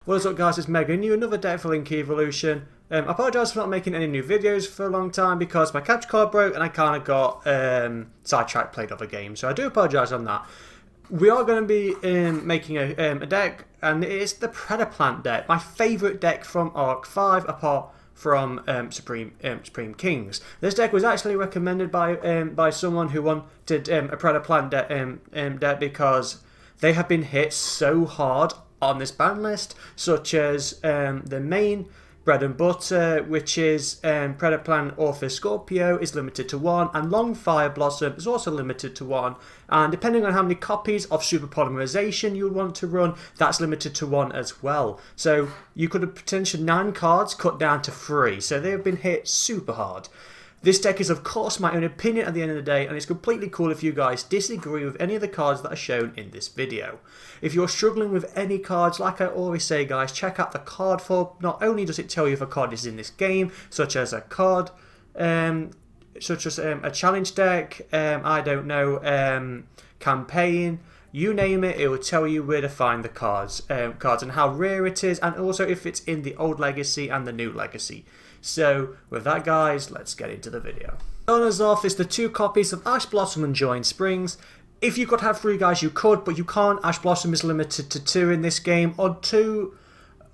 What is up guys, it's Mega, new another deck for Link Evolution. I apologise for not making any new videos for a long time because my capture card broke and I kind of got sidetracked, played other games, so I do apologise on that. We are going to be making a deck, and it is the Predaplant deck, my favourite deck from Arc 5 apart from Supreme Kings. This deck was actually recommended by someone who wanted a Predaplant deck because they have been hit so hard on this ban list, such as the main bread and butter, which is Predaplant Orpheus Scorpio, is limited to 1, and Long Fire Blossom is also limited to 1, and depending on how many copies of Super Polymerization you would want to run, that's limited to 1 as well. So you could have potentially 9 cards cut down to 3, so they have been hit super hard. This deck is of course my own opinion at the end of the day, and it's completely cool if you guys disagree with any of the cards that are shown in this video. If you're struggling with any cards, like I always say guys, check out the card form. Not only does it tell you if a card is in this game, such as a card, such as a challenge deck, I don't know, campaign, you name it, it will tell you where to find the cards and how rare it is, and also if it's in the old legacy and the new legacy. So with that guys, let's get into the video. Starting us off is the 2 copies of Ash Blossom and Join Springs. If you could have 3 guys you could, but you can't. Ash Blossom is limited to 2 in this game, or 2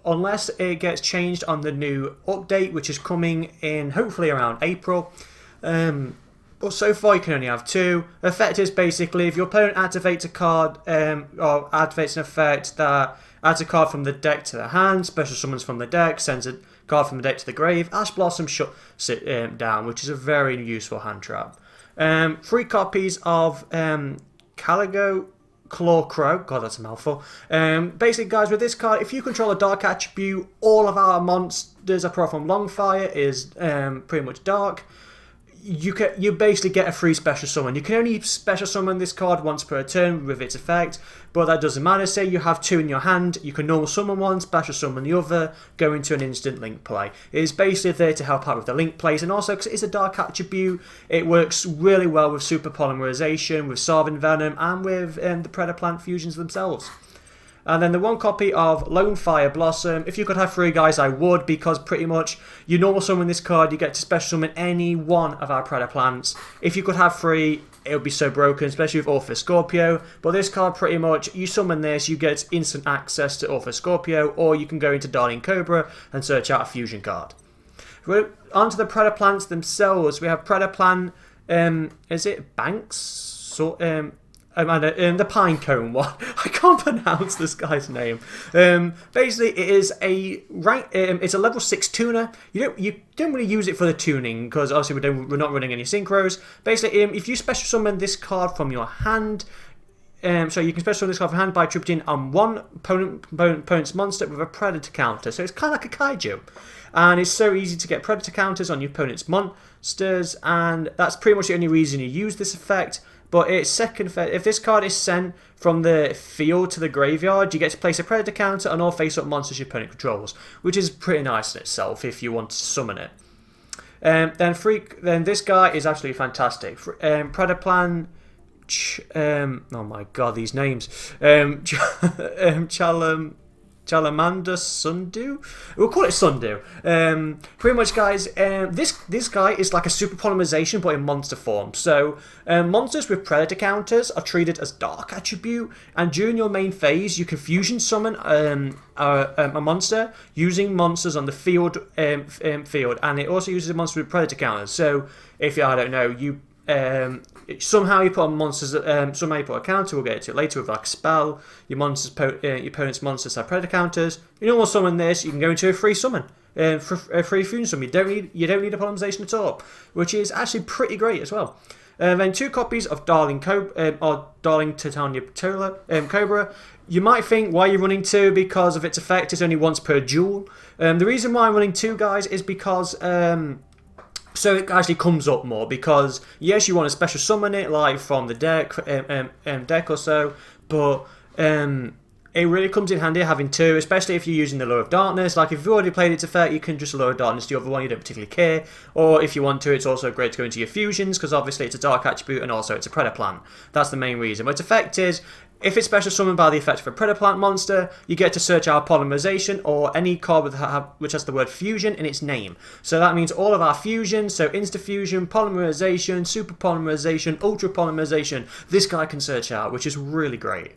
unless it gets changed on the new update, which is coming in hopefully around April. But so far you can only have 2. Effect is basically if your opponent activates a card or activates an effect that adds a card from the deck to the hand, special summons from the deck, sends a card from the deck to the grave, Ash Blossom shuts it down, which is a very useful hand trap. 3 copies of Caligo Claw Crow. God, that's a mouthful. Basically, guys, with this card, if you control a dark attribute, all of our monsters apart from Longfire is pretty much dark. You basically get a free special summon. You can only special summon this card once per turn with its effect, but that doesn't matter. Say you have 2 in your hand, you can normal summon one, special summon the other, go into an instant link play. It is basically there to help out with the link plays, and also because it is a dark attribute, it works really well with Super Polymerization, with Sarvin Venom, and with the Predaplant fusions themselves. And then the 1 copy of Lone Fire Blossom. If you could have 3 guys, I would, because pretty much you normal summon this card, you get to special summon any one of our Predaplants. If you could have 3, it would be so broken, especially with Orpheus Scorpio. But this card, pretty much, you summon this, you get instant access to Orpheus Scorpio, or you can go into Darling Cobra and search out a fusion card. Onto the Predaplants themselves, we have Predaplant, is it Banks? The Pinecone one. I can't pronounce this guy's name. Basically, it is a it's a level 6 tuner. You don't really use it for the tuning because obviously we're not running any synchros. Basically, if you special summon this card from your hand, so you can special summon this card from hand by attributing on 1 opponent's monster with a predator counter. So it's kind of like a kaiju. And it's so easy to get predator counters on your opponent's monsters, and that's pretty much the only reason you use this effect. But its second effect, if this card is sent from the field to the graveyard, you get to place a predator counter on all face-up monsters your opponent controls, which is pretty nice in itself if you want to summon it. Then this guy is absolutely fantastic. Predaplant, oh my god, these names. Chalamander Sundew? We'll call it Sundew. Pretty much, guys, this guy is like a Super Polymerization but in monster form. So monsters with predator counters are treated as dark attribute, and during your main phase you can fusion summon a monster using monsters on the field, and it also uses a monster with predator counters. So if I don't know, you somehow you put on monsters, somehow you put a counter, we'll get to it later with like a spell, your opponent's monsters have predator counters, you normal summon this, you can go into a free summon, for a free fusion summon, you don't need a polymerization at all, which is actually pretty great as well. Then 2 copies of Darling Titania Cobra. You might think, why are you running 2? Because of its effect, it's only once per duel. The reason why I'm running 2 guys is because so it actually comes up more, because yes, you want to special summon it like from the deck or so, but it really comes in handy having 2, especially if you're using the Lure of Darkness. Like if you've already played its effect, you can just Lure of Darkness the other one, you don't particularly care. Or if you want to, it's also great to go into your fusions, because obviously it's a dark attribute and also it's a Predaplant. That's the main reason. But its effect is, If it's special summoned by the effect of a Predaplant monster, you get to search our polymerization or any card which has the word fusion in its name. So that means all of our fusions, so insta-fusion, polymerization, super polymerization, ultra polymerization, this guy can search out, which is really great.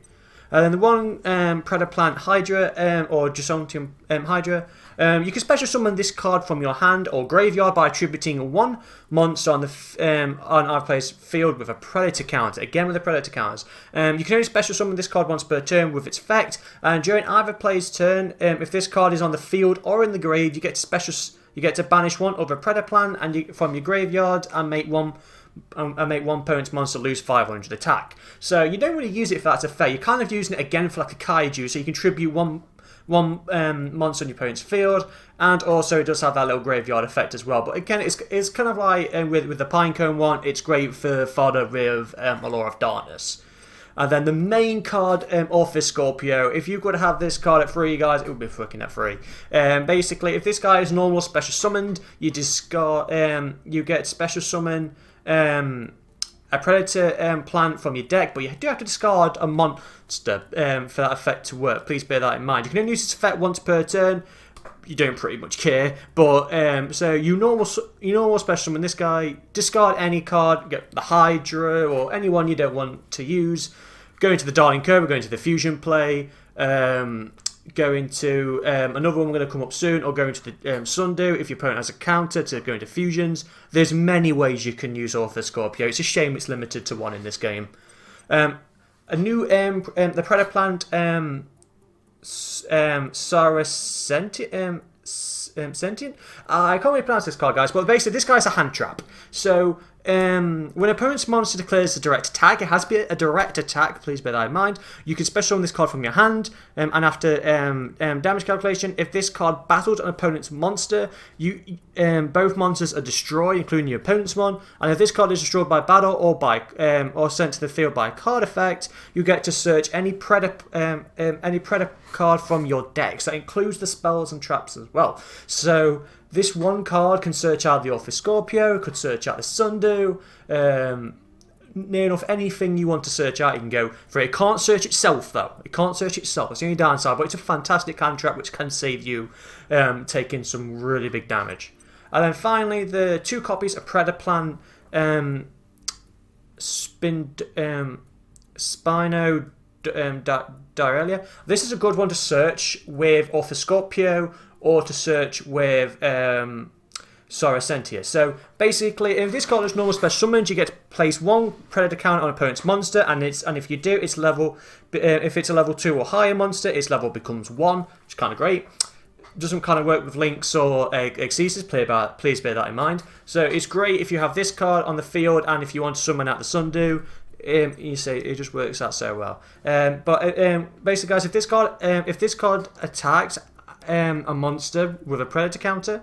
And then the one Predaplant Hydra or Jusontium Hydra, you can special summon this card from your hand or graveyard by attributing one monster on our player's field with a Predator counter. Again with the Predator counters. You can only special summon this card once per turn with its effect, and during either player's turn, if this card is on the field or in the grave, you get to banish one other Predaplant from your graveyard and make one opponent's monster lose 500 attack. So you don't really use it for that effect. You're kind of using it again for like a kaiju, so you contribute one monster on your opponent's field, and also it does have that little graveyard effect as well. But again, it's kind of like with the Pinecone one, it's great for fodder with Allure of Darkness. And then the main card, Orphis Scorpio. If you could have this card at free, guys, it would be fucking at free. Basically, if this guy is normal special summoned, you discard. You get special summon a Predator plant from your deck, but you do have to discard a monster for that effect to work. Please bear that in mind. You can only use this effect once per turn. You don't pretty much care, but so you normal special summon this guy, discard any card, get the Hydra or anyone you don't want to use, go into the Darling Cobra, go into the fusion play, go into another one we're going to come up soon, or go into the Sundew if your opponent has a counter to go into fusions. There's many ways you can use Orphis Scorpio. It's a shame it's limited to one in this game. A new the Predaplant Sarah Sentient. I can't really pronounce this card, guys, but basically this guy's a hand trap. So when an opponent's monster declares a direct attack, it has to be a direct attack, please bear that in mind. You can special summon this card from your hand, and after damage calculation, if this card battles an opponent's monster, both monsters are destroyed, including your opponent's one, and if this card is destroyed by battle or sent to the field by a card effect, you get to search any Predator card from your deck. So that includes the spells and traps as well. So this one card can search out the Orphis Scorpio, could search out the Sundew, near enough anything you want to search out, you can go for it. It can't search itself, though. It can't search itself. That's the only downside, but it's a fantastic hand trap which can save you taking some really big damage. And then finally, the 2 copies of Predaplant Spino Direlia. This is a good one to search with Orphis Scorpio, or to search with Sora Sentia. So basically, if this card is normal special summoned, you get to place 1 Predator counter on opponent's monster, and if you do, its level. If it's a level 2 or higher monster, its level becomes 1, which is kind of great. Doesn't kind of work with Lynx or Excesis, please bear that in mind. So it's great if you have this card on the field, and if you want to summon out the Sundew, you say it just works out so well. But basically, guys, if this card attacks a monster with a Predator counter,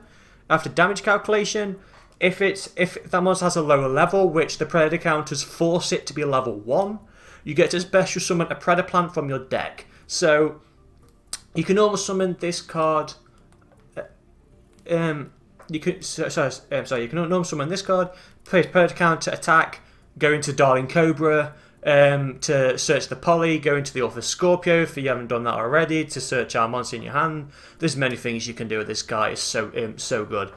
after damage calculation, if that monster has a lower level, which the Predator counters force it to be level 1, you get to special summon a Predaplant from your deck. So you can almost summon this card. You can almost summon this card, place Predator counter, attack, go into Darling Cobra, to search the poly, go into the Orphis Scorpio if you haven't done that already, to search our monster in your hand. There's many things you can do with this guy. It's so good.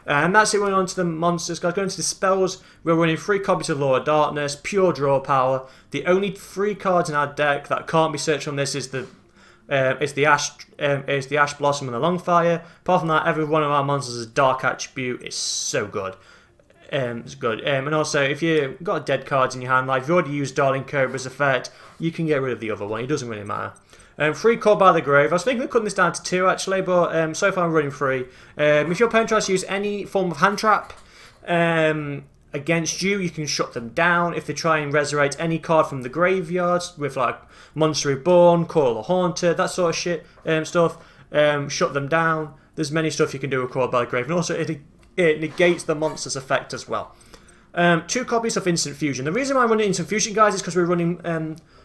And that's it. We're on to the monsters, guys. Going to the spells, we're running 3 copies of Allure of Darkness, pure draw power. The only 3 cards in our deck that can't be searched from this is the Ash Blossom and the Longfire. Apart from that, every one of our monsters is dark attribute. It's so good. It's good. And also, if you've got dead cards in your hand, like if you already used Darling Cobra's effect, you can get rid of the other one. It doesn't really matter. 3 Call by the Grave. I was thinking of cutting this down to 2 actually, but so far I'm running 3. If your opponent tries to use any form of hand trap against you, you can shut them down. If they try and resurrect any card from the graveyard with like Monster Reborn, Call the Haunter, that sort of shit stuff, shut them down. There's many stuff you can do with Call by the Grave, and also it negates the monster's effect as well. 2 copies of Instant Fusion. The reason why I'm running Instant Fusion, guys, is because we're running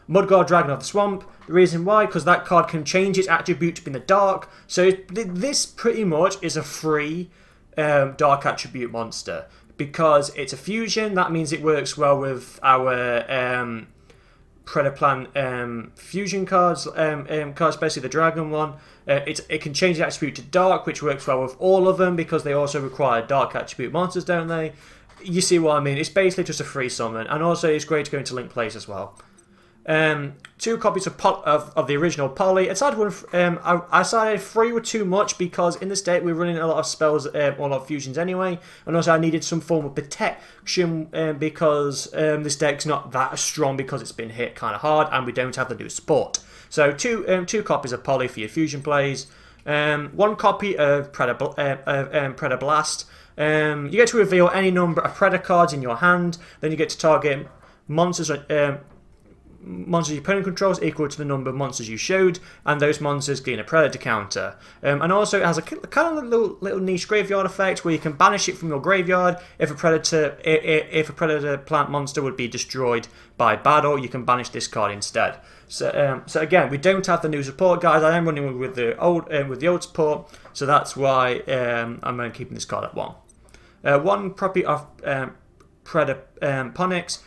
Mudguard Dragon of the Swamp. The reason why, because that card can change its attribute to be in the dark. So this pretty much is a free dark attribute monster. Because it's a fusion, that means it works well with our Predaplant fusion cards, especially the dragon one. It can change the attribute to dark, which works well with all of them because they also require dark attribute monsters, don't they? You see what I mean? It's basically just a free summon, and also it's great to go into link plays as well. 2 copies of the original Poly. I decided 3 were too much because in this deck we're running a lot of spells, or a lot of fusions anyway, and also I needed some form of protection because this deck's not that strong because it's been hit kind of hard and we don't have the new support. So 2 copies of Poly for your fusion plays. 1 copy of Predablast. You get to reveal any number of Predator cards in your hand. Then you get to target monsters your opponent controls equal to the number of monsters you showed, and those monsters gain a Predator counter. And also it has a kind of little niche graveyard effect where you can banish it from your graveyard if a Predator plant monster would be destroyed by battle. You can banish this card instead. So again, we don't have the new support, guys. I am running with the old support, so that's why I'm keeping this card at 1. 1 copy of Predaplants.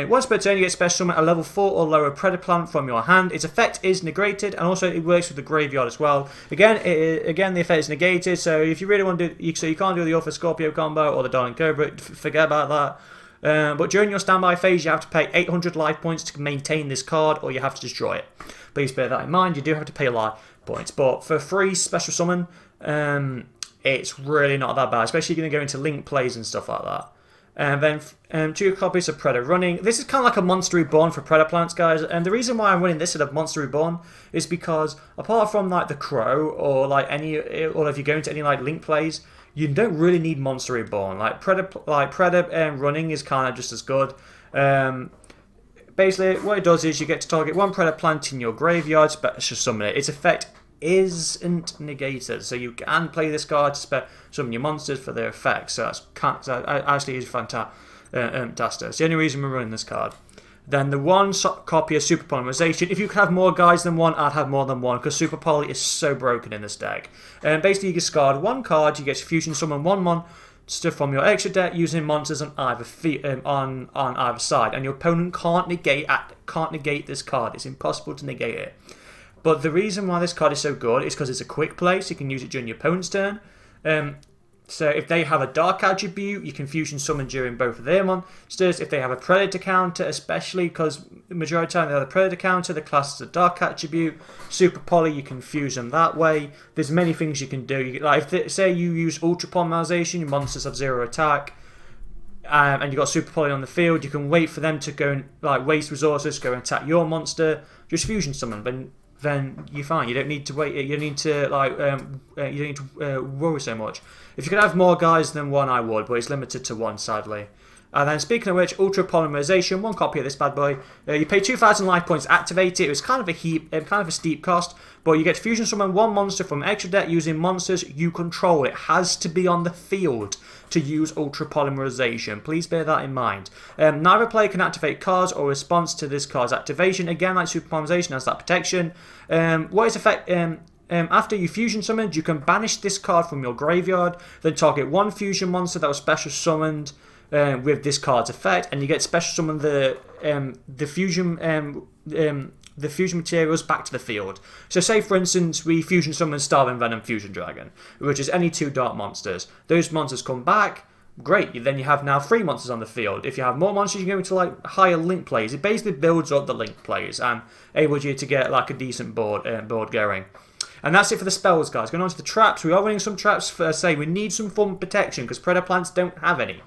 Once per turn, you get special summon a level 4 or lower Predaplant from your hand. Its effect is negated, and also it works with the graveyard as well. Again, the effect is negated, so if you really want to do, so you can't do the Alpha Scorpio combo or the Darling Cobra, forget about that. But during your standby phase, you have to pay 800 life points to maintain this card, or you have to destroy it. Please bear that in mind. You do have to pay life points, but for free special summon, it's really not that bad, especially if you're going to go into link plays and stuff like that. And then 2 copies of Predator Running. This is kind of like a Monster Reborn for Predaplants, guys. And the reason why I'm running this instead of Monster Reborn is because apart from like the Crow or like or if you go into any like link plays, you don't really need Monster Reborn. Like Predator Running is kind of just as good. Basically, what it does is you get to target 1 Predaplant in your graveyard, special summon it. Its effect isn't negated, so you can play this card to summon your monsters for their effects. So that actually is fantastic. It's the only reason we're running this card. Then the 1 copy of Super Polymerization. If you could have more guys than 1, I'd have more than 1 because Super Poly is so broken in this deck. Basically, you discard 1 card, you get to fusion summon 1 monster from your extra deck using monsters on either on either side, and your opponent can't negate this card. It's impossible to negate it. But the reason why this card is so good is because it's a quick play, so you can use it during your opponent's turn. So if they have a dark attribute, you can fusion summon during both of their monsters. If they have a Predator counter, especially because the majority of the time they have a Predator counter, the class is a dark attribute. Super Poly, you can fuse them that way. There's many things you can do. Like say you use Ultra Polymerization, your monsters have 0 attack, and you've got Super Poly on the field, you can wait for them to go and waste resources, go and attack your monster, just fusion summon. Then you're fine. You don't need to wait. You don't need to worry so much. If you could have more guys than 1, I would, but it's limited to 1, sadly. And then speaking of which, Ultra Polymerization, 1 copy of this bad boy. You pay 2,000 life points to activate it. It was kind of a steep cost, but you get to fusion summon 1 monster from extra deck using monsters you control. It has to be on the field to use Ultra Polymerization. Please bear that in mind. Neither player can activate cards or response to this card's activation. Again, like Super Polymerization has that protection. What is effect? After you fusion summoned, you can banish this card from your graveyard. Then target 1 fusion monster that was special summoned with this card's effect, and you get special summon the fusion materials back to the field. So say for instance we fusion summon Starving Venom Fusion Dragon, which is any 2 dark monsters. Those monsters come back. Great, then you have now 3 monsters on the field. If you have more monsters, you go into higher link plays. It basically builds up the link plays and enables you to get a decent board going. And that's it for the spells, guys. Going on to the traps. We are running some traps for, say, we need some form of protection because Predaplants don't have any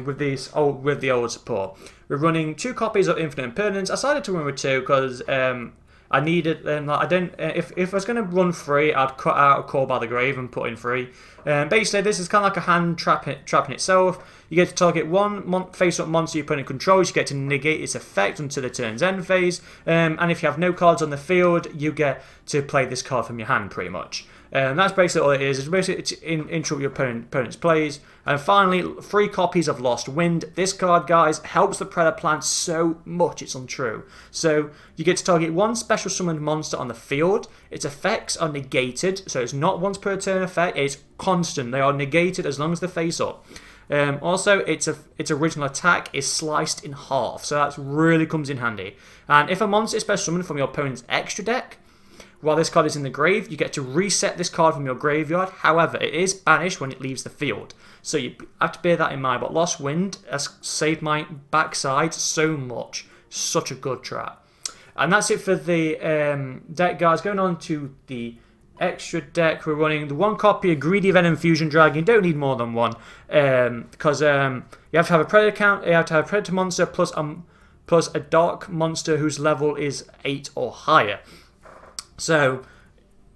with the old support. We're running 2 copies of Infinite Impermanence. I decided to run with 2 because I needed, if I was going to run 3, I'd cut out a Call by the Grave and put in 3. Basically, this is kind of like a hand trapping itself. You get to target 1 face-up monster your opponent controls. You get to negate its effect until the turn's end phase. And if you have no cards on the field, you get to play this card from your hand, pretty much. That's basically all it is. It's basically to interrupt your opponent's plays. And finally, 3 copies of Lost Wind. This card, guys, helps the Predaplant so much it's untrue. So you get to target 1 special summoned monster on the field. Its effects are negated, so it's not once per turn effect. It's constant. They are negated as long as they face up. Also, its original attack is sliced in half, so that really comes in handy. And if a monster is special summoned from your opponent's extra deck, while this card is in the grave, you get to reset this card from your graveyard. However, it is banished when it leaves the field. So you have to bear that in mind. But Lost Wind has saved my backside so much. Such a good trap. And that's it for the deck, guys. Going on to the extra deck, we're running the 1 copy of Greedy Venom Fusion Dragon. You don't need more than one. Because you have to have a Predator you have to have a Predator monster plus a Dark monster whose level is 8 or higher. So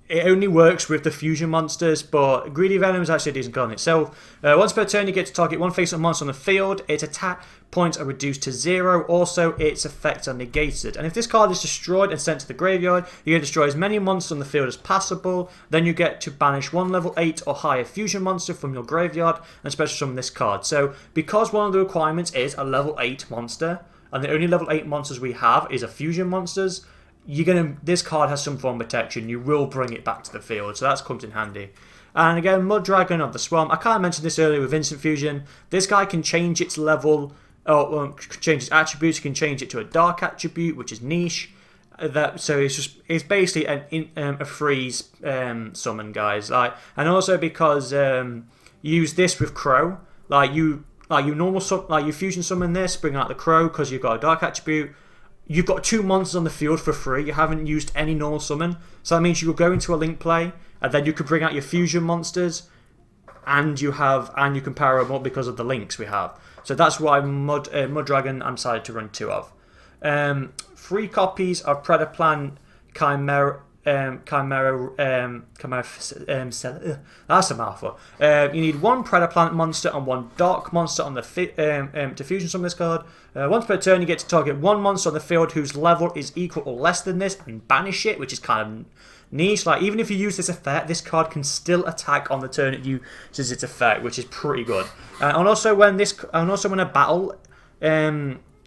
it only works with the fusion monsters, but Greedy Venom is actually a decent card in itself. Once per turn, you get to target one face-up monster on the field. Its attack points are reduced to 0. Also, its effects are negated. And if this card is destroyed and sent to the graveyard, you get to destroy as many monsters on the field as possible. Then you get to banish one level 8 or higher fusion monster from your graveyard and special summon this card. So, because one of the requirements is a level 8 monster, and the only level 8 monsters we have is a fusion monsters, this card has some form of protection. You will bring it back to the field, so that comes in handy. And again, Mud Dragon of the Swamp. I kind of mentioned this earlier with Instant Fusion. This guy can change its level, or change its attributes. You can change it to a dark attribute, which is niche. So it's basically a freeze summon, guys. And also because you use this with Crow, you fusion summon this, bring out the Crow because you've got a dark attribute. You've got 2 monsters on the field for free. You haven't used any normal summon. So that means you will go into a link play, and then you could bring out your fusion monsters, and you can power them up because of the links we have. So that's why Mud Dragon I decided to run 2 of. 3 copies of Predaplant Chimera. That's a mouthful. You need 1 Predaplant monster and 1 Dark monster on the to fusion summon this card. Once per turn, you get to target 1 monster on the field whose level is equal or less than this and banish it, which is kind of niche. Even if you use this effect, this card can still attack on the turn it uses its effect, which is pretty good. And also when a battle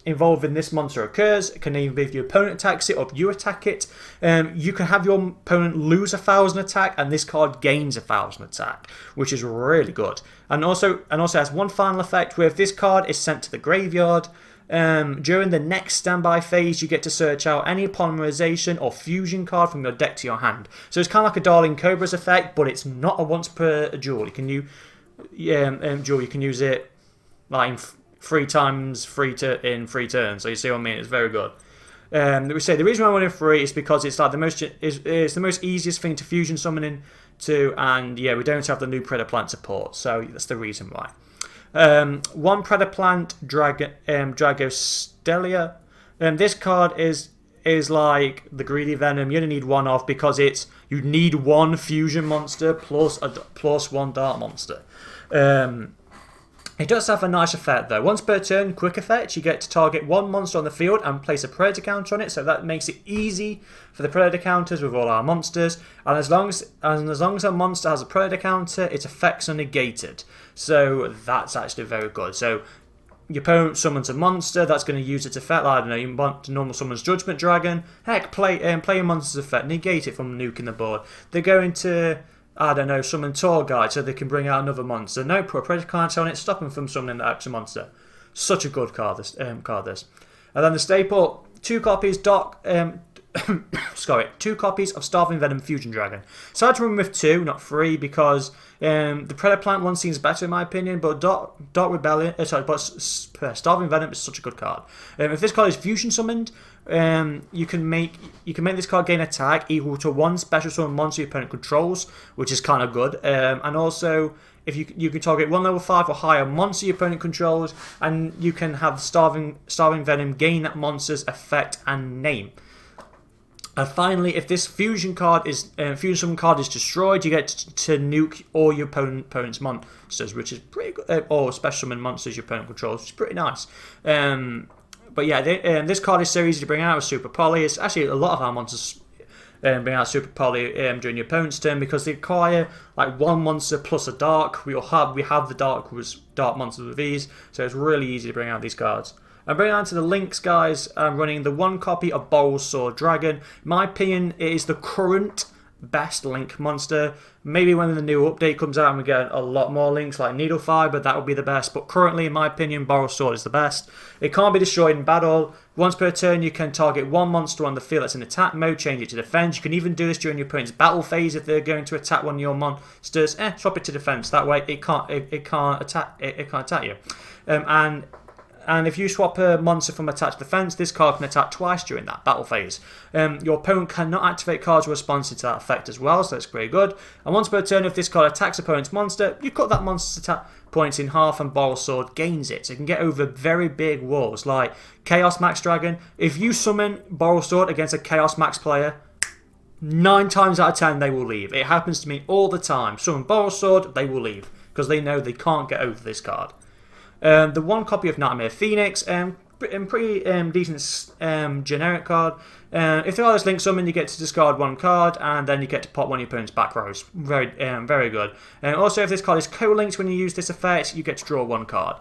involving this monster occurs, it can either be if your opponent attacks it or if you attack it. You can have your opponent lose 1,000 attack, and this card gains 1,000 attack, which is really good. And also has one final effect where if this card is sent to the graveyard, during the next standby phase, you get to search out any polymerization or fusion card from your deck to your hand. So it's kind of like a Darling Cobra's effect, but it's not a once per duel. You can use it like 3 times in 3 turns. So you see what I mean? It's very good. We say the reason why I wanted 3 is because it's like it's the most easiest thing to fusion summon into, and yeah, we don't have the new Predaplant support, so that's the reason why. 1 Predaplant Dragostelia. This card is like the Greedy Venom. You only need 1 off because you need 1 fusion monster plus 1 dark monster. It does have a nice effect though. Once per turn, quick effect, you get to target 1 monster on the field and place a Predator counter on it, so that makes it easy for the Predator counters with all our monsters. And as long as a monster has a Predator counter, its effects are negated. So that's actually very good. So your opponent summons a monster that's going to use its effect. I don't know, you want to normal summons Judgment Dragon. Heck, play a monster's effect, negate it from nuking the board. They're going to, I don't know, summon Tour Guide so they can bring out another monster. No, put a Predator counter on it, stop them from summoning the extra monster. Such a good card, this. And then the staple, 2 copies, 2 copies of Starving Venom Fusion Dragon. So I had to run with 2, not 3, because the Predaplant one seems better in my opinion, but Starving Venom is such a good card. If this card is fusion summoned, you can make this card gain attack equal to 1 special summon monster your opponent controls, which is kind of good. And also, if you can target 1 level 5 or higher monster your opponent controls, and you can have Starving Venom gain that monster's effect and name. And finally, if this fusion summon card is destroyed, you get to nuke all your opponent's monsters, which is pretty good, or special summon monsters your opponent controls, which is pretty nice. But yeah, this card is so easy to bring out with Super Poly. It's actually a lot of our monsters bring out Super Poly during your opponent's turn because they require like 1 monster plus a dark. We have the dark monsters with these, so it's really easy to bring out these cards. And bringing on to the links, guys, I'm running the 1 copy of Borrow's Sword Dragon. In my opinion, it is the current best link monster. Maybe when the new update comes out and we get a lot more links like Needle Fiber, that would be the best. But currently, in my opinion, Borrel Sword is the best. It can't be destroyed in battle. Once per turn, you can target one monster on the field that's in attack mode, change it to defense. You can even do this during your opponent's battle phase if they're going to attack one of your monsters. Swap it to defense. That way, it can't attack you. And if you swap a monster from attack to defense, this card can attack twice during that battle phase. Your opponent cannot activate cards responsive to that effect as well, so that's very good. And once per turn, if this card attacks opponent's monster, you cut that monster's attack points in half and Borrel Sword gains it. So you can get over very big walls like Chaos Max Dragon. If you summon Borrel Sword against a Chaos Max player, 9 times out of 10 they will leave. It happens to me all the time. Summon Borrel Sword, they will leave because they know they can't get over this card. The one copy of Nightmare Phoenix, pretty decent generic card. If there are this link summon, you get to discard one card, and then you get to pop one of your opponent's back rows. Very good. Also, if this card is co-linked when you use this effect, you get to draw one card.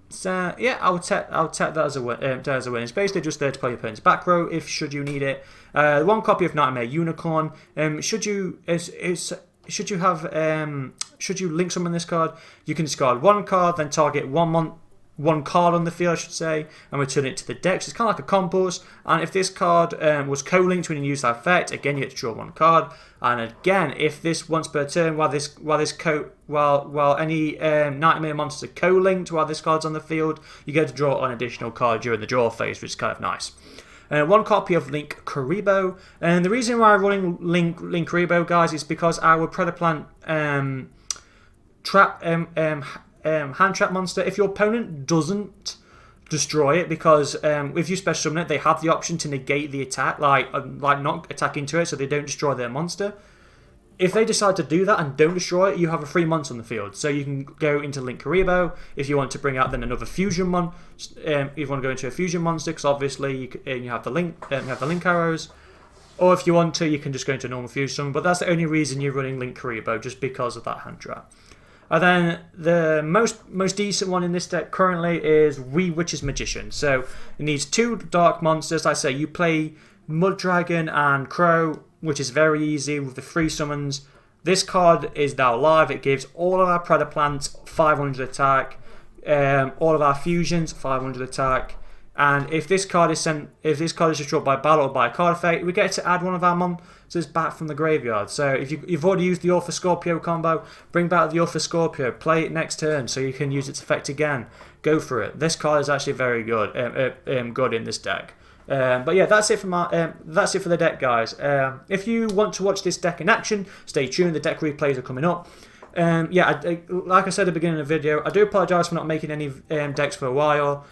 So yeah, I'll take that as a win. It's basically just there to play your opponent's back row should you need it. One copy of Nightmare Unicorn. Should you link summon this card, you can discard one card, then target one card on the field, I should say, and return it to the deck. So it's kind of like a compass. And if this card was co-linked when you use that effect, again you get to draw one card. And again, if this once per turn, while any Nightmare monsters are co-linked while this card's on the field, you get to draw an additional card during the draw phase, which is kind of nice. One copy of Link Karibo, and the reason why I'm running Link Karibo, guys, is because our Predaplant hand trap monster, if your opponent doesn't destroy it, because if you special summon it, they have the option to negate the attack, like not attack into it, so they don't destroy their monster. If they decide to do that and don't destroy it, you have a free monster on the field. So you can go into Link Karibo if you want to bring out then another fusion if you want to go into a fusion monster, because obviously you have the link arrows. Or if you want to, you can just go into a normal fusion summon. But that's the only reason you're running Link Karibo, just because of that hand trap. And then the most decent one in this deck currently is Wee Witch's Magician. So it needs 2 dark monsters. Like I say, you play Mud Dragon and Crow, which is very easy with the 3 summons. This card is now live. It gives all of our Predaplants 500 attack, all of our fusions 500 attack, and if this card is destroyed by battle or by a card effect, we get to add one of our monsters back from the graveyard. So if you've already used the Orpha Scorpio combo, bring back the Orpha Scorpio, play it next turn so you can use its effect again. Go for it. This card is actually very good, good in this deck. But yeah, that's it for the deck, guys. If you want to watch this deck in action, stay tuned. The deck replays are coming up. Like I said at the beginning of the video, I do apologise for not making any decks for a while.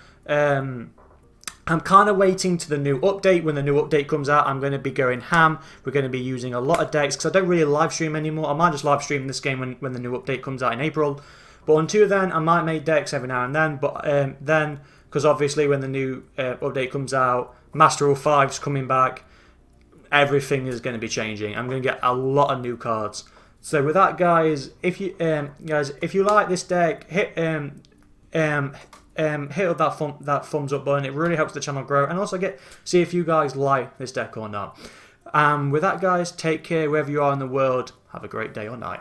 I'm kind of waiting to the new update. When the new update comes out, I'm going to be going ham. We're going to be using a lot of decks because I don't really live stream anymore. I might just live stream this game when the new update comes out in April. But until then, I might make decks every now and then. But then, because obviously when the new update comes out, Master Rule 5's coming back. Everything is going to be changing. I'm going to get a lot of new cards. So with that, guys, if you like this deck, hit that thumbs up button. It really helps the channel grow, and also see if you guys like this deck or not. With that, guys, take care wherever you are in the world. Have a great day or night.